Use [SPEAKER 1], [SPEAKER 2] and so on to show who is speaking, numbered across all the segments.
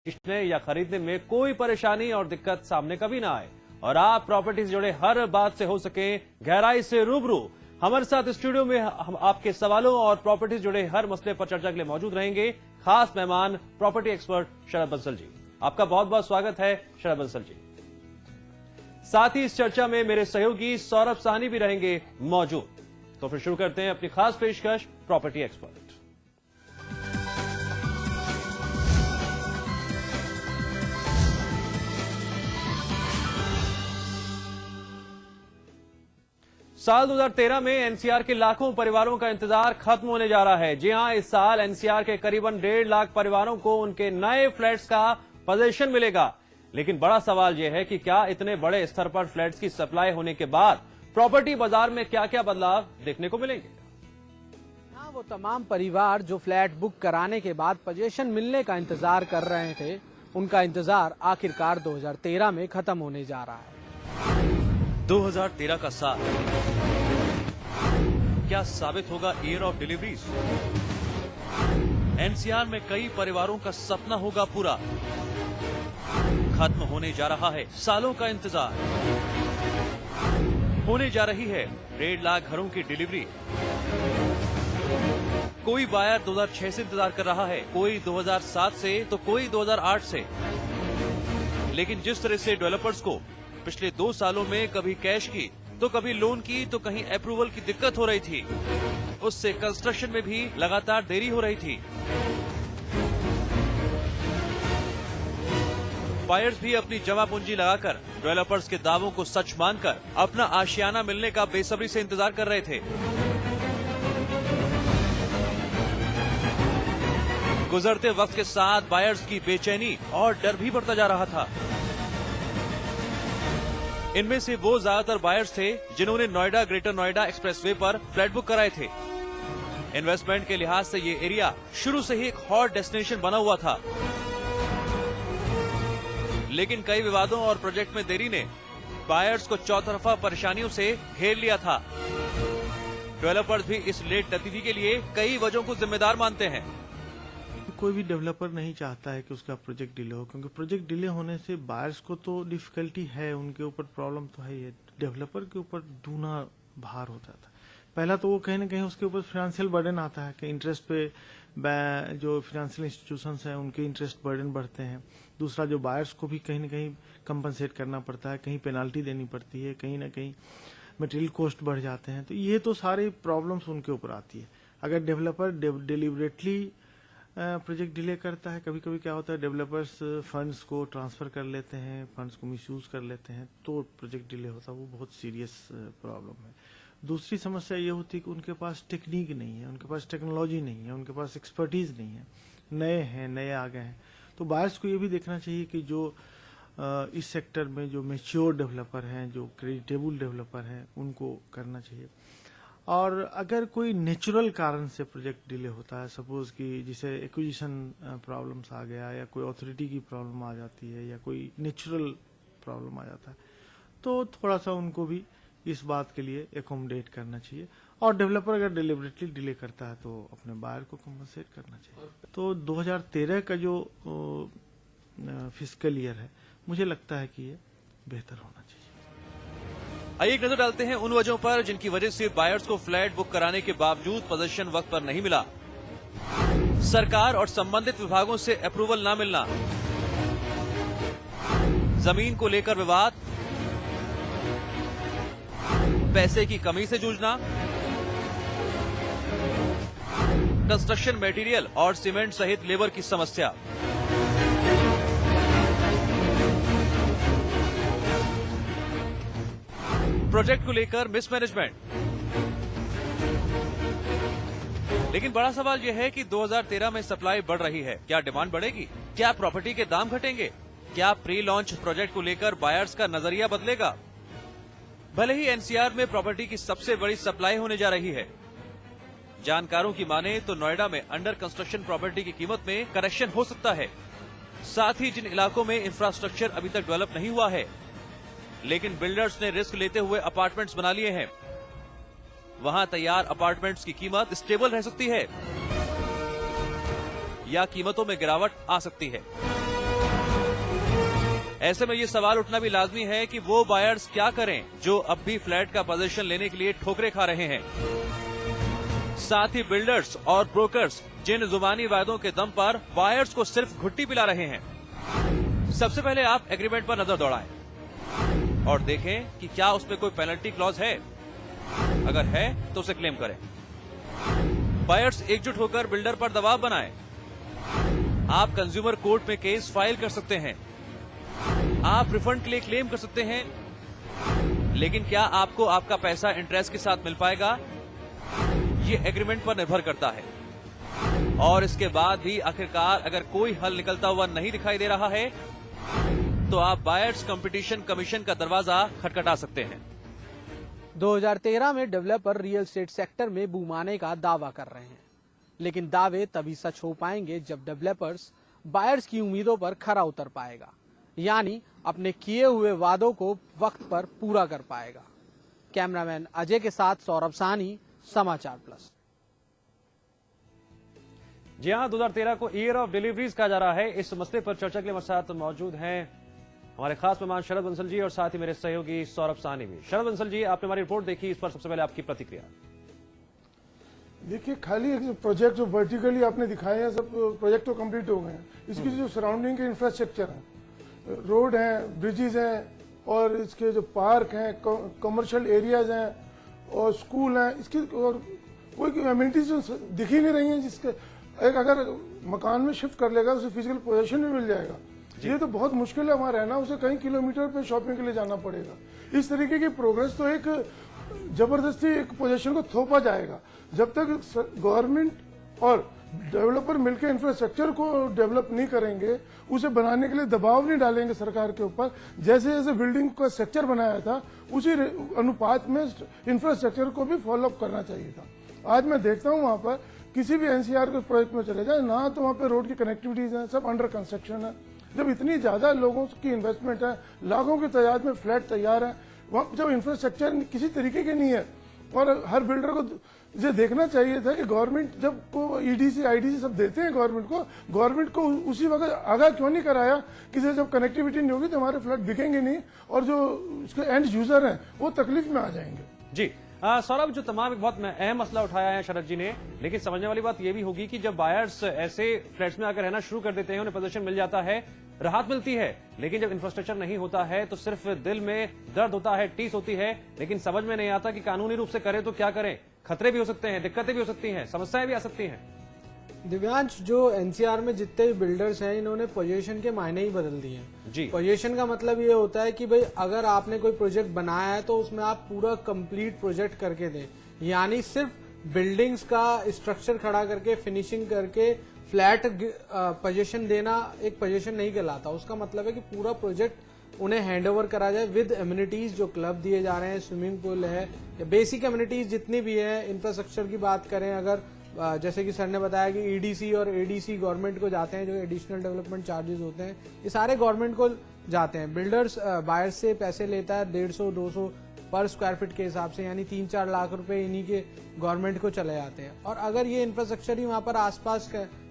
[SPEAKER 1] बेचने या खरीदने में कोई परेशानी और दिक्कत सामने कभी ना आए और आप प्रॉपर्टी से जुड़े हर बात से हो सके गहराई से रूबरू। हमारे साथ स्टूडियो में हम आपके सवालों और प्रॉपर्टी से जुड़े हर मसले पर चर्चा के लिए मौजूद रहेंगे खास मेहमान प्रॉपर्टी एक्सपर्ट शरद बंसल जी। आपका बहुत बहुत स्वागत है शरद बंसल जी। साथ ही इस चर्चा में मेरे सहयोगी सौरभ साहनी भी रहेंगे मौजूद। तो फिर शुरू करते हैं अपनी खास पेशकश प्रॉपर्टी एक्सपर्ट। साल 2013 में एनसीआर के लाखों परिवारों का इंतजार खत्म होने जा रहा है। जी हां, इस साल एनसीआर के करीबन 1.5 लाख परिवारों को उनके नए फ्लैट्स का पोजीशन मिलेगा। लेकिन बड़ा सवाल यह है कि क्या इतने बड़े स्तर पर फ्लैट्स की सप्लाई होने के बाद प्रॉपर्टी बाजार में क्या क्या बदलाव देखने को मिलेंगे?
[SPEAKER 2] हाँ, वो तमाम परिवार जो फ्लैट बुक कराने के बाद पोजीशन मिलने का इंतजार कर रहे थे, उनका इंतजार आखिरकार 2013 में खत्म होने जा रहा है।
[SPEAKER 1] 2013 का साल क्या साबित होगा ईयर ऑफ डिलीवरीज? एनसीआर में कई परिवारों का सपना होगा पूरा। खत्म होने जा रहा है सालों का इंतजार। होने जा रही है 1.5 लाख घरों की डिलीवरी। कोई बायर 2006 से इंतजार कर रहा है, कोई 2007 से तो कोई 2008 से। लेकिन जिस तरह से डेवलपर्स को पिछले 2 सालों में कभी कैश की तो कभी लोन की तो कहीं अप्रूवल की दिक्कत हो रही थी, उससे कंस्ट्रक्शन में भी लगातार देरी हो रही थी। बायर्स भी अपनी जमा पूंजी लगाकर डेवलपर्स के दावों को सच मानकर अपना आशियाना मिलने का बेसब्री से इंतजार कर रहे थे। गुजरते वक्त के साथ बायर्स की बेचैनी और डर भी बढ़ता जा रहा था। इनमें से वो ज्यादातर बायर्स थे जिन्होंने नोएडा ग्रेटर नोएडा एक्सप्रेसवे पर फ्लैट बुक कराए थे। इन्वेस्टमेंट के लिहाज से ये एरिया शुरू से ही एक हॉट डेस्टिनेशन बना हुआ था। लेकिन कई विवादों और प्रोजेक्ट में देरी ने बायर्स को चौतरफा परेशानियों से घेर लिया था। डेवलपर्स भी इस लेट नतीजे के लिए कई वजहों को जिम्मेदार मानते हैं।
[SPEAKER 3] कोई भी डेवलपर नहीं चाहता है कि उसका प्रोजेक्ट डिले हो, क्योंकि प्रोजेक्ट डिले होने से बायर्स को तो डिफिकल्टी है, उनके ऊपर प्रॉब्लम तो है ही, डेवलपर के ऊपर दूना भार हो जाता है। पहला तो वो कहीं ना कहीं उसके ऊपर फाइनेंशियल बर्डन आता है कि इंटरेस्ट पे जो फाइनेंशियल इंस्टीट्यूशंस हैं उनके इंटरेस्ट बर्डन बढ़ते हैं। दूसरा, जो बायर्स को भी कहीं ना कहीं कंपनसेट करना पड़ता है, कहीं पेनाल्टी देनी पड़ती है, कहीं ना कहीं मटेरियल कॉस्ट बढ़ जाते हैं। तो ये तो सारी प्रॉब्लम्स उनके ऊपर आती है। अगर डेवलपर डिलिबरेटली प्रोजेक्ट डिले करता है, कभी कभी क्या होता है डेवलपर्स फंड्स को ट्रांसफर कर लेते हैं, फंड्स को मिसयूज कर लेते हैं, तो प्रोजेक्ट डिले होता है। वो बहुत सीरियस प्रॉब्लम है। दूसरी समस्या ये होती है कि उनके पास टेक्निक नहीं है, उनके पास टेक्नोलॉजी नहीं है, उनके पास एक्सपर्टीज नहीं है, नए आ गए हैं। तो बायर्स को ये भी देखना चाहिए कि जो इस सेक्टर में जो मैच्योर डेवलपर हैं, जो क्रेडिटेबल डेवलपर हैं, उनको करना चाहिए। और अगर कोई नेचुरल कारण से प्रोजेक्ट डिले होता है, सपोज कि जिसे एक्विजिशन प्रॉब्लम्स आ गया या कोई अथॉरिटी की प्रॉब्लम आ जाती है या कोई नेचुरल प्रॉब्लम आ जाता है, तो थोड़ा सा उनको भी इस बात के लिए एकोमोडेट करना चाहिए। और डेवलपर अगर डिलिबरेटली डिले करता है तो अपने बायर को कंपनसेट करना चाहिए। तो 2013 का जो फिस्कल ईयर है, मुझे लगता है कि ये बेहतर होना चाहिए।
[SPEAKER 1] आइए एक नजर डालते हैं उन वजहों पर जिनकी वजह से बायर्स को फ्लैट बुक कराने के बावजूद पोजीशन वक्त पर नहीं मिला। सरकार और संबंधित विभागों से अप्रूवल ना मिलना, जमीन को लेकर विवाद, पैसे की कमी से जूझना, कंस्ट्रक्शन मटेरियल और सीमेंट सहित लेबर की समस्या, प्रोजेक्ट को लेकर मिसमैनेजमेंट। लेकिन बड़ा सवाल यह है कि 2013 में सप्लाई बढ़ रही है, क्या डिमांड बढ़ेगी? क्या प्रॉपर्टी के दाम घटेंगे? क्या प्री लॉन्च प्रोजेक्ट को लेकर बायर्स का नजरिया बदलेगा? भले ही एनसीआर में प्रॉपर्टी की सबसे बड़ी सप्लाई होने जा रही है, जानकारों की माने तो नोएडा में अंडर कंस्ट्रक्शन प्रॉपर्टी की कीमत में करेक्शन हो सकता है। साथ ही जिन इलाकों में इंफ्रास्ट्रक्चर अभी तक डेवलप नहीं हुआ है लेकिन बिल्डर्स ने रिस्क लेते हुए अपार्टमेंट्स बना लिए हैं, वहां तैयार अपार्टमेंट्स की कीमत स्टेबल रह सकती है या कीमतों में गिरावट आ सकती है। ऐसे में ये सवाल उठना भी लाजमी है कि वो बायर्स क्या करें जो अब भी फ्लैट का पोजीशन लेने के लिए ठोकरें खा रहे हैं। साथ ही बिल्डर्स और ब्रोकर्स जिन जुबानी वायदों के दम पर बायर्स को सिर्फ घुट्टी पिला रहे हैं। सबसे पहले आप एग्रीमेंट पर नजर दौड़ाएं और देखें कि क्या उसमें कोई पेनल्टी क्लॉज है। अगर है तो उसे क्लेम करें। बायर्स एकजुट होकर बिल्डर पर दबाव बनाएं। आप कंज्यूमर कोर्ट में केस फाइल कर सकते हैं। आप रिफंड के लिए क्लेम कर सकते हैं। लेकिन क्या आपको आपका पैसा इंटरेस्ट के साथ मिल पाएगा, ये एग्रीमेंट पर निर्भर करता है। और इसके बाद भी आखिरकार अगर कोई हल निकलता हुआ नहीं दिखाई दे रहा है तो आप बायर्स कंपटीशन कमीशन का दरवाजा खटखटा सकते हैं।
[SPEAKER 2] 2013 में डेवलपर रियल एस्टेट सेक्टर में बूम आने का दावा कर रहे हैं, लेकिन दावे तभी सच हो पाएंगे जब डेवलपर्स बायर्स की उम्मीदों पर खरा उतर पाएगा, यानी अपने किए हुए वादों को वक्त पर पूरा कर पाएगा। कैमरामैन अजय के साथ सौरभ सानी, समाचार प्लस।
[SPEAKER 1] जी हाँ, 2013 को ईयर ऑफ डिलीवरीज कहा जा रहा है। इस मसले पर चर्चा के लिए हमारे साथ मौजूद हैं हमारे खास मेहमान शरद बंसल जी और साथ ही मेरे सहयोगी सौरभ सानी भी। शरद बंसल जी, आपने हमारी रिपोर्ट देखी, इस पर सबसे पहले आपकी प्रतिक्रिया।
[SPEAKER 4] देखिए, खाली एक प्रोजेक्ट जो वर्टिकली आपने दिखाए हैं, सब प्रोजेक्ट तो कंप्लीट हो गए हैं। इसकी जो सराउंडिंग के इंफ्रास्ट्रक्चर है, रोड हैं, ब्रिजेस हैं और इसके जो पार्क हैं, कमर्शियल एरियाज हैं और स्कूल हैं, इसकी और कोई एमिनिटीज दिख ही नहीं रही हैं। जिसके एक अगर मकान में शिफ्ट कर लेगा उसे फिजिकल पोजीशन भी मिल जाएगा। ये तो बहुत मुश्किल है वहां रहना, उसे कई किलोमीटर पे शॉपिंग के लिए जाना पड़ेगा। इस तरीके की प्रोग्रेस तो एक जबरदस्ती एक पोजीशन को थोपा जाएगा। जब तक गवर्नमेंट और डेवलपर मिलकर इंफ्रास्ट्रक्चर को डेवलप नहीं करेंगे, उसे बनाने के लिए दबाव नहीं डालेंगे सरकार के ऊपर, जैसे जैसे बिल्डिंग का स्ट्रक्चर बनाया था उसी अनुपात में इंफ्रास्ट्रक्चर को भी फॉलोअप करना चाहिए था। आज मैं देखता हूँ वहां पर किसी भी एनसीआर के प्रोजेक्ट में चले जाए ना, तो वहां पे रोड की कनेक्टिविटीज है, सब अंडर कंस्ट्रक्शन है। जब इतनी ज्यादा लोगों की इन्वेस्टमेंट है, लाखों की तादाद में फ्लैट तैयार है, वहां जब इंफ्रास्ट्रक्चर किसी तरीके के नहीं है, और हर बिल्डर को ये देखना चाहिए था कि गवर्नमेंट जब को ईडीसी आईडीसी सब देते हैं गवर्नमेंट को उसी वक्त आगाह क्यों नहीं कराया कि जब कनेक्टिविटी नहीं होगी तो हमारे फ्लैट बिकेंगे नहीं और जो उसके एंड यूजर हैं वो तकलीफ में आ जाएंगे।
[SPEAKER 1] जी सौरभ, जो तमाम एक बहुत अहम मसला उठाया है शरद जी ने, लेकिन समझने वाली बात यह भी होगी कि जब बायर्स ऐसे फ्लैट्स में आकर रहना शुरू कर देते हैं, उन्हें पोजीशन मिल जाता है, राहत मिलती है, लेकिन जब इंफ्रास्ट्रक्चर नहीं होता है तो सिर्फ दिल में दर्द होता है, टीस होती है, लेकिन समझ में नहीं आता कि कानूनी रूप से करें तो क्या करें। खतरे भी हो सकते हैं, दिक्कतें भी हो सकती हैं, समस्याएं भी आ सकती हैं।
[SPEAKER 2] दिव्यांश, जो एनसीआर में जितने भी बिल्डर्स हैं, इन्होंने पोजीशन के मायने ही बदल दिए हैं।
[SPEAKER 1] जी,
[SPEAKER 2] पोजीशन का मतलब ये होता है कि भाई अगर आपने कोई प्रोजेक्ट बनाया है तो उसमें आप पूरा कंप्लीट प्रोजेक्ट करके दें, यानी सिर्फ बिल्डिंग्स का स्ट्रक्चर खड़ा करके फिनिशिंग करके फ्लैट पोजीशन देना एक पोजीशन नहीं कहलाता। उसका मतलब है कि पूरा प्रोजेक्ट उन्हें हैंडओवर करा जाए विद एमिनिटीज, जो क्लब दिए जा रहे हैं, स्विमिंग पूल है, या बेसिक एमिनिटीज जितनी भी है। इंफ्रास्ट्रक्चर की बात करें, अगर जैसे कि सर ने बताया कि ईडीसी और एडीसी गवर्नमेंट को जाते हैं, जो एडिशनल डेवलपमेंट चार्जेस होते हैं, ये सारे गवर्नमेंट को जाते हैं। बिल्डर्स बायर से पैसे लेता है 150-200 पर स्क्वायर फीट के हिसाब से, यानी 3-4 लाख रुपए इन्हीं के गवर्नमेंट को चले जाते हैं। और अगर ये इंफ्रास्ट्रक्चर ही वहां पर आसपास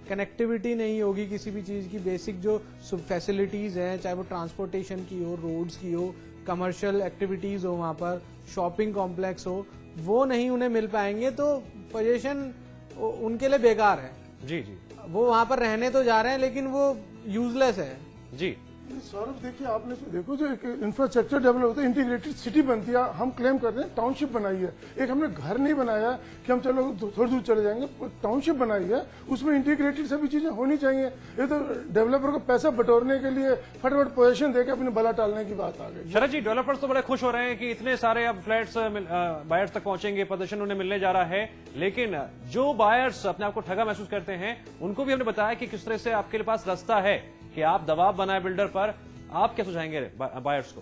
[SPEAKER 2] कनेक्टिविटी नहीं होगी किसी भी चीज की, बेसिक जो फैसिलिटीज हैं, चाहे वो ट्रांसपोर्टेशन की हो, रोड्स की हो, कमर्शियल एक्टिविटीज हो, वहां पर शॉपिंग कॉम्प्लेक्स हो, वो नहीं उन्हें मिल पाएंगे तो पोजीशन उनके लिए बेकार है।
[SPEAKER 1] जी जी,
[SPEAKER 2] वो वहां पर रहने तो जा रहे हैं लेकिन वो यूजलेस है।
[SPEAKER 1] जी
[SPEAKER 4] सौरभ, देखिए आपने देखो जो एक इंफ्रास्ट्रक्चर डेवलप होता है, इंटीग्रेटेड सिटी बनती है। हम क्लेम कर रहे हैं टाउनशिप बनाई है, एक हमने घर नहीं बनाया कि हम चलो थोड़ी दूर चले जाएंगे, टाउनशिप बनाई है, उसमें इंटीग्रेटेड सभी चीजें होनी चाहिए। ये तो डेवलपर को पैसा बटोरने के लिए फटाफट पोजीशन देके अपनी बला टालने की बात आ गई।
[SPEAKER 1] शरद जी, डेवलपर्स तो बड़े खुश हो रहे हैं कि इतने सारे अब फ्लैट्स बायर्स तक पहुंचेंगे, पोजीशन उन्हें मिलने जा रहा है, लेकिन जो बायर्स अपने आप को ठगा महसूस करते हैं उनको भी हमने बताया कि किस तरह से आपके पास रास्ता है कि आप दबाव बनाए बिल्डर पर। आप क्या सुझाएंगे बायर्स को?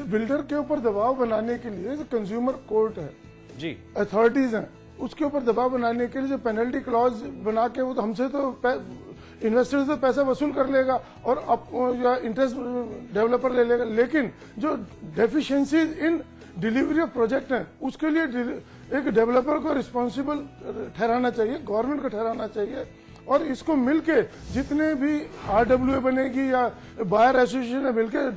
[SPEAKER 4] बिल्डर के ऊपर दबाव बनाने के लिए जो कंज्यूमर कोर्ट है
[SPEAKER 1] जी,
[SPEAKER 4] अथॉरिटीज हैं, उसके ऊपर दबाव बनाने के लिए जो पेनल्टी क्लॉज बना के वो तो हमसे तो इन्वेस्टर से पैसा वसूल कर लेगा और या इंटरेस्ट डेवलपर ले लेगा, लेकिन जो deficiency in delivery of project है उसके लिए एक डेवलपर को रिस्पॉन्सिबल ठहराना चाहिए, गवर्नमेंट को ठहराना चाहिए। और इसको मिलके जितने भी RWA बनेगी या बायर एसोसिएशन है मिलकर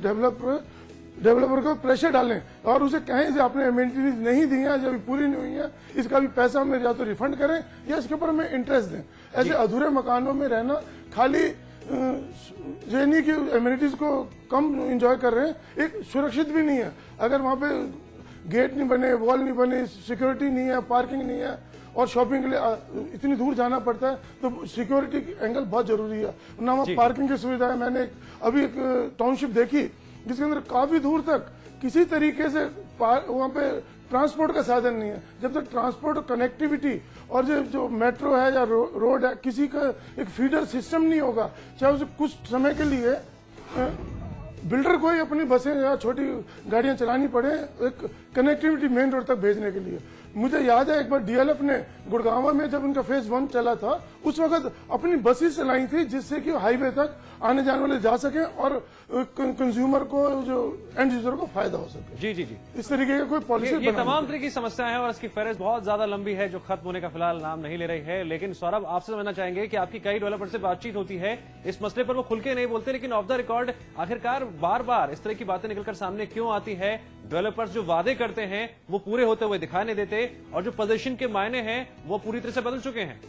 [SPEAKER 4] डेवलपर को प्रेशर डालें और उसे कहें कि आपने एमेनिटीज नहीं दी हैं, जब पूरी नहीं हुई है, इसका भी पैसा हमें या तो रिफंड करें या इसके ऊपर हमें इंटरेस्ट दें। ऐसे अधूरे मकानों में रहना, खाली रहने की एमेनिटीज को कम एंजॉय कर रहे हैं, एक सुरक्षित भी नहीं है। अगर वहां पे गेट नहीं बने, वॉल नहीं बने, सिक्योरिटी नहीं है, पार्किंग नहीं है और शॉपिंग के लिए इतनी दूर जाना पड़ता है, तो सिक्योरिटी एंगल बहुत जरूरी है ना। वहाँ पार्किंग की सुविधा है। मैंने अभी एक टाउनशिप देखी जिसके अंदर काफी दूर तक किसी तरीके से वहाँ पे ट्रांसपोर्ट का साधन नहीं है। जब तक ट्रांसपोर्ट कनेक्टिविटी और जो मेट्रो है या रोड है, किसी का एक फीडर सिस्टम नहीं होगा, चाहे उसे कुछ समय के लिए बिल्डर को ही अपनी बसें या छोटी गाड़ियां चलानी पड़े एक कनेक्टिविटी मेन रोड तक भेजने के लिए। मुझे याद है एक बार DLF ने गुड़गांव में जब उनका फेज 1 चला था, उस वक्त अपनी बसेस चलाई थी जिससे कि हाईवे तक आने जाने वाले जा सके और कंज्यूमर को, जो एंड यूजर को फायदा हो सके।
[SPEAKER 1] जी जी जी,
[SPEAKER 4] इस तरीके का कोई पॉलिसी
[SPEAKER 1] ये तमाम तरह की समस्याएं हैं और इसकी फहरिस्त बहुत ज्यादा लंबी है जो खत्म होने का फिलहाल नाम नहीं ले रही है। लेकिन सौरभ, आपसे समझना चाहेंगे कि आपकी कई डेवलपर से बातचीत होती है इस मसले पर, वो खुल के नहीं बोलते, लेकिन ऑफ द रिकॉर्ड आखिरकार बार बार इस तरह की बातें निकलकर सामने क्यों आती है? डेवलपर्स जो वादे करते हैं वो पूरे होते हुए दिखाई नहीं देते और जो पोजीशन के मायने हैं वो पूरी तरह से बदल चुके हैं।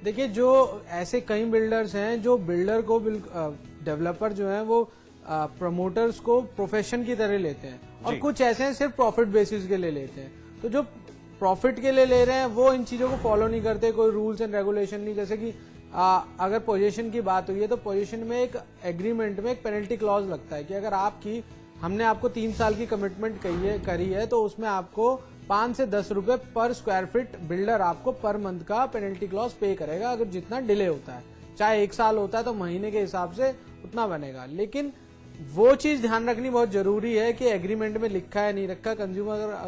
[SPEAKER 2] देखिए, जो ऐसे कई बिल्डर्स हैं जो बिल्डर को डेवलपर जो है वो प्रमोटर्स को प्रोफेशन की तरह लेते हैं और कुछ ऐसे हैं सिर्फ प्रॉफिट बेसिस के लिए लेते हैं। तो जो प्रॉफिट के लिए ले रहे हैं वो इन चीजों को फॉलो नहीं करते, कोई रूल्स एंड रेगुलेशन नहीं। जैसे कि अगर पोजीशन की बात हुई है तो पोजीशन में एक एग्रीमेंट में एक पेनल्टी क्लॉज लगता है कि अगर हमने आपको 3 साल की कमिटमेंट करी है तो उसमें आपको 5 से 10 रुपए पर स्क्वायर फीट बिल्डर आपको पर मंथ का पेनल्टी क्लॉज पे करेगा अगर जितना डिले होता है। चाहे 1 साल होता है तो महीने के हिसाब से उतना बनेगा। लेकिन वो चीज ध्यान रखनी बहुत जरूरी है कि एग्रीमेंट में लिखा है नहीं रखा।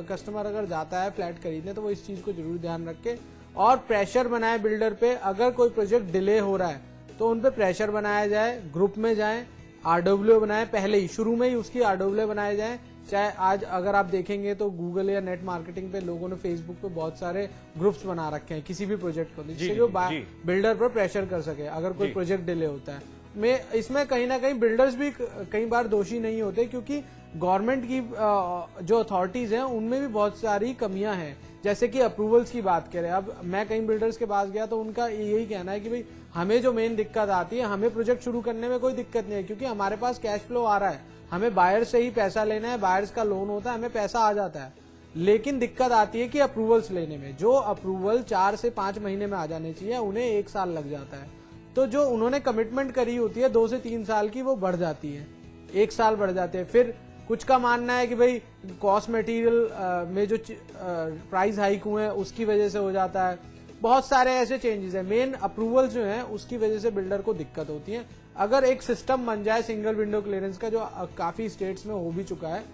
[SPEAKER 2] कस्टमर अगर जाता है फ्लैट खरीदने तो वो इस चीज को जरूर ध्यान रखे और प्रेशर बनाए बिल्डर पे। अगर कोई प्रोजेक्ट डिले हो रहा है तो उन पे प्रेशर बनाया जाए, ग्रुप में जाए, RWA बनाए, पहले ही शुरू में ही उसकी RWA बनाए जाए। चाहे आज अगर आप देखेंगे तो गूगल या नेट मार्केटिंग पे लोगों ने फेसबुक पे बहुत सारे ग्रुप्स बना रखे हैं किसी भी प्रोजेक्ट को, जिससे वो बिल्डर पर प्रेशर कर सके अगर कोई प्रोजेक्ट डिले होता है। इसमें कहीं ना कहीं बिल्डर्स भी कई बार दोषी नहीं होते क्योंकि गवर्नमेंट की जो अथॉरिटीज हैं उनमें भी बहुत सारी कमियां हैं। जैसे कि अप्रूवल्स की बात करें, अब मैं कई बिल्डर्स के पास गया तो उनका यही कहना है कि भाई हमें जो मेन दिक्कत आती है, हमें प्रोजेक्ट शुरू करने में कोई दिक्कत नहीं है क्योंकि हमारे पास कैश फ्लो आ रहा है, हमें बायर से ही पैसा लेना है, बायर्स का लोन होता है, हमें पैसा आ जाता है। लेकिन दिक्कत आती है कि अप्रूवल्स लेने में, जो अप्रूवल 4 से 5 महीने में आ जाने चाहिए उन्हें 1 साल लग जाता है। तो जो उन्होंने कमिटमेंट करी होती है 2 से 3 साल की, वो बढ़ जाती है, 1 साल बढ़ जाते हैं। फिर कुछ का मानना है कि भाई कॉस्ट मटेरियल में जो प्राइस हाइक हुए हैं उसकी वजह से हो जाता है। बहुत सारे ऐसे चेंजेस हैं। मेन अप्रूवल जो है उसकी वजह से बिल्डर को दिक्कत होती है। अगर एक सिस्टम बन जाए सिंगल विंडो क्लियरेंस का, जो काफी स्टेट्स में हो भी चुका है,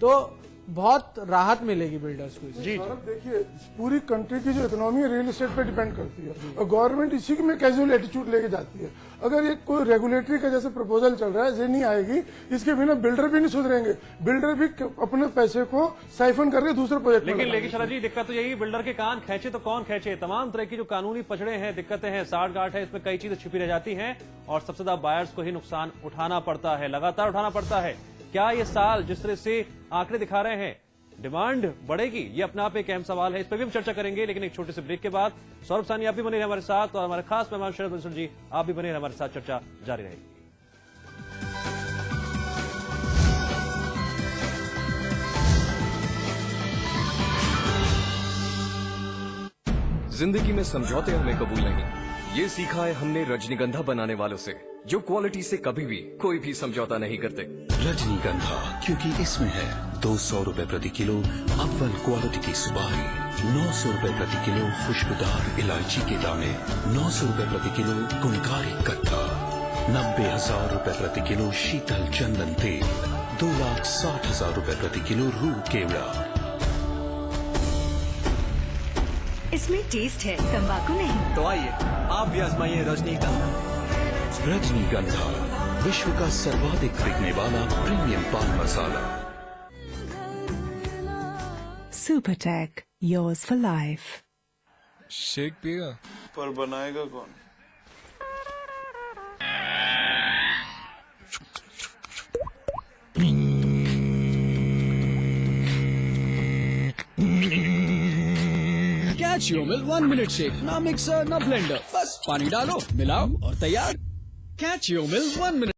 [SPEAKER 2] तो बहुत राहत मिलेगी बिल्डर्स को।
[SPEAKER 4] जी देखिए, पूरी कंट्री की जो इकोनॉमी है रियल एस्टेट पे डिपेंड करती है और गवर्नमेंट इसी में कैजुअल एटीट्यूड लेके जाती है। अगर ये कोई रेगुलेटरी का जैसे प्रपोजल चल रहा है, ये नहीं आएगी, इसके बिना बिल्डर भी नहीं सुधरेंगे, बिल्डर भी अपने पैसे को साइफन करके दूसरे प्रोजेक्ट।
[SPEAKER 1] लेकिन शरद जी, दिक्कत तो यही, बिल्डर के कान खींचे तो कौन खींचे? तमाम तरह की जो कानूनी पचड़े हैं, दिक्कतें हैं, साठ गांठ है, इसमें कई चीजें छिपी रह जाती हैं और सबसे ज्यादा बायर्स को ही नुकसान उठाना पड़ता है, लगातार उठाना पड़ता है। क्या ये साल जिस तरह से आंकड़े दिखा रहे हैं, डिमांड बढ़ेगी? ये अपना आप एक अहम सवाल है, इस पर भी हम चर्चा करेंगे, लेकिन एक छोटे से ब्रेक के बाद। सौरभ सानी आप भी बने रहे हमारे साथ और हमारे खास मेहमान शरद बंसल जी आप भी बने रहे हमारे साथ, चर्चा जारी रहेगी।
[SPEAKER 5] जिंदगी में समझौते हमें कबूल नहीं, ये सीखा है हमने रजनीगंधा बनाने वालों से, जो क्वालिटी से कभी भी कोई भी समझौता नहीं करते।
[SPEAKER 6] रजनीगंधा, क्योंकि इसमें है 200 रुपए प्रति किलो अव्वल क्वालिटी की सुपारी, 900 रुपए प्रति किलो खुशबूदार इलायची के दाने, 900 रुपए प्रति किलो गुणकारी कत्था, 90,000 रुपए प्रति किलो शीतल चंदन तेल, 2,60,000 रुपए प्रति किलो रूह केवड़ा।
[SPEAKER 7] इसमें टेस्ट है, तंबाकू नहीं।
[SPEAKER 5] तो आइए आप भी आजमाइए रजनीगंधा।
[SPEAKER 6] रजनीगंधा, विश्व का सर्वाधिक बिकने वाला premium paan masala.
[SPEAKER 7] Supertech, yours for life।
[SPEAKER 8] Shake पिएगा?
[SPEAKER 9] पर बनाएगा कौन?
[SPEAKER 8] Catch your milk 1 minute shake, ना मिक्सर ना ब्लेंडर, बस पानी डालो, मिलाओ और तैयार। Catch your milk 1 minute.